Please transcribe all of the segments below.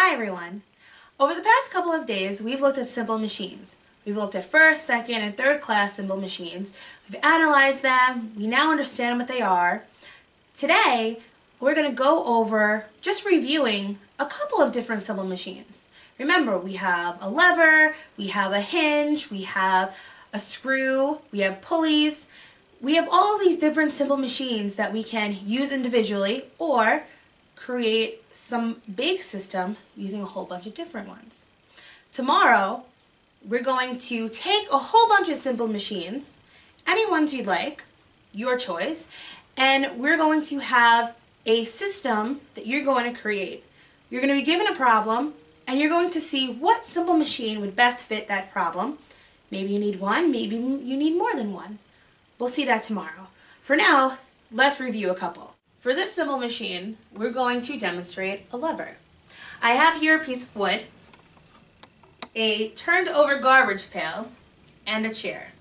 Hi everyone! Over the past couple of days, we've looked at simple machines. We've looked at first, second, and third class simple machines. We've analyzed them. We now understand what they are. Today, we're going to go over just reviewing a couple of different simple machines. Remember, we have a lever, we have a hinge, we have a screw, we have pulleys. We have all of these different simple machines that we can use individually or create some big system using a whole bunch of different ones. Tomorrow, we're going to take a whole bunch of simple machines, any ones you'd like, your choice, and we're going to have a system that you're going to create. You're going to be given a problem, and you're going to see what simple machine would best fit that problem. Maybe you need one, maybe you need more than one. We'll see that tomorrow. For now, let's review a couple. For this simple machine, we're going to demonstrate a lever. I have here a piece of wood, a turned over garbage pail, and a chair.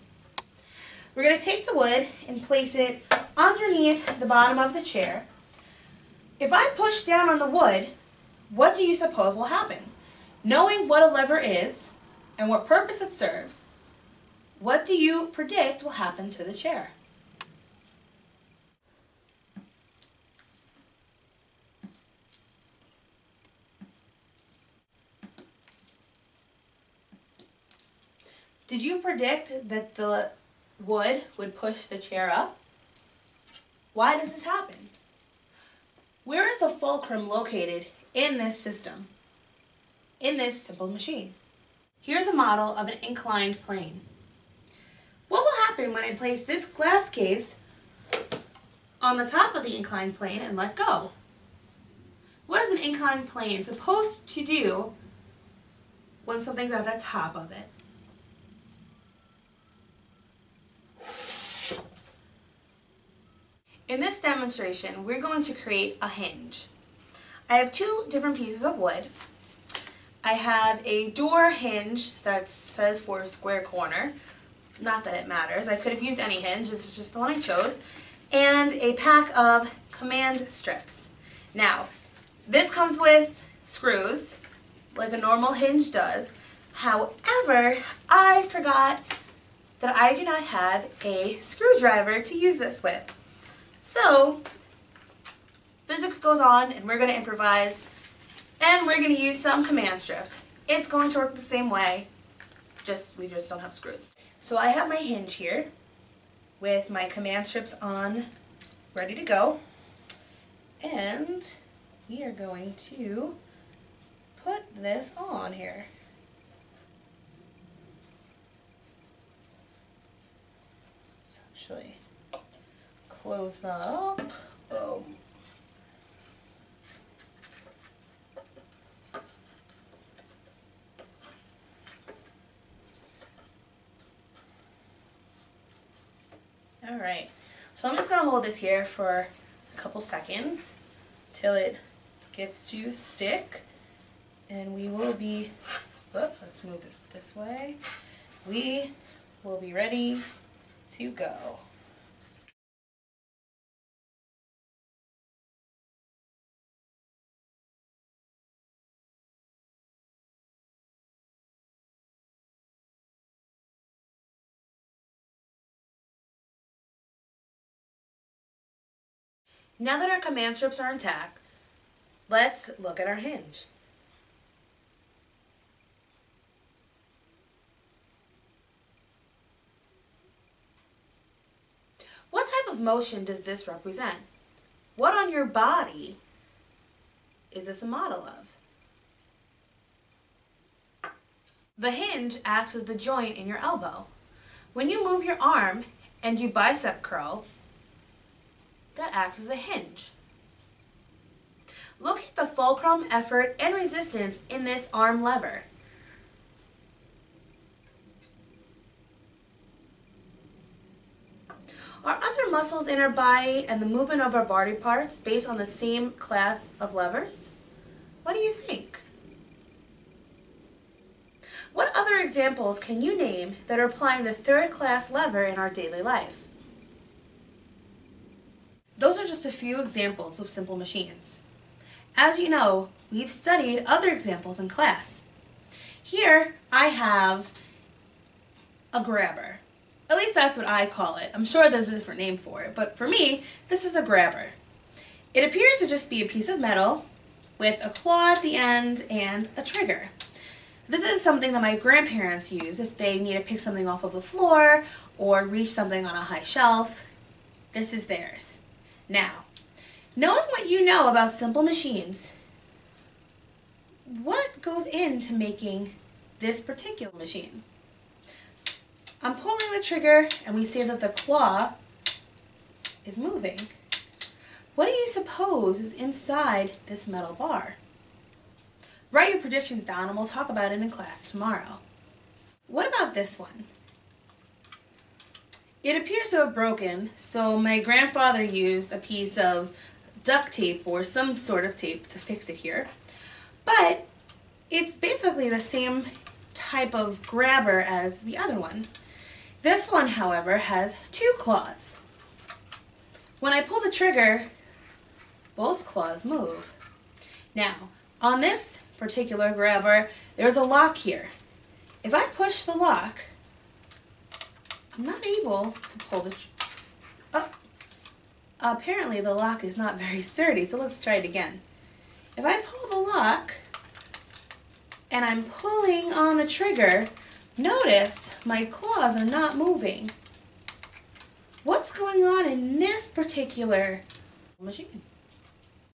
We're going to take the wood and place it underneath the bottom of the chair. If I push down on the wood, what do you suppose will happen? Knowing what a lever is and what purpose it serves, what do you predict will happen to the chair? Did you predict that the wood would push the chair up? Why does this happen? Where is the fulcrum located in this system, in this simple machine? Here's a model of an inclined plane. What will happen when I place this glass case on the top of the inclined plane and let go? What is an inclined plane supposed to do when something's at the top of it? In this demonstration, we're going to create a hinge. I have two different pieces of wood. I have a door hinge that says for a square corner. Not that it matters. I could have used any hinge. It's just the one I chose. And a pack of command strips. Now, this comes with screws, like a normal hinge does. However, I forgot that I do not have a screwdriver to use this with. So, physics goes on, and we're going to improvise, and we're going to use some command strips. It's going to work the same way, we just don't have screws. So I have my hinge here with my command strips on, ready to go, and we are going to put this on here. Essentially. Close that up. Boom. Alright, so I'm just going to hold this here for a couple seconds till it gets to stick, and we will be, let's move this way, we will be ready to go. Now that our command strips are intact, let's look at our hinge. What type of motion does this represent? What on your body is this a model of? The hinge acts as the joint in your elbow. When you move your arm and do bicep curls, that acts as a hinge. Look at the fulcrum, effort, and resistance in this arm lever. Are other muscles in our body and the movement of our body parts based on the same class of levers? What do you think? What other examples can you name that are applying the third class lever in our daily life? Those are just a few examples of simple machines. As you know, we've studied other examples in class. Here I have a grabber. At least that's what I call it. I'm sure there's a different name for it, but for me, this is a grabber. It appears to just be a piece of metal with a claw at the end and a trigger. This is something that my grandparents use if they need to pick something off of the floor or reach something on a high shelf. This is theirs. Now, knowing what you know about simple machines, what goes into making this particular machine? I'm pulling the trigger and we see that the claw is moving. What do you suppose is inside this metal bar? Write your predictions down and we'll talk about it in class tomorrow. What about this one? It appears to have broken, so my grandfather used a piece of duct tape or some sort of tape to fix it here. But it's basically the same type of grabber as the other one. This one, however, has two claws. When I pull the trigger, both claws move. Now, on this particular grabber, there's a lock here. If I push the lock, I'm not able to pull the apparently the lock is not very sturdy, so let's try it again. If I pull the lock and I'm pulling on the trigger, notice my claws are not moving. What's going on in this particular machine?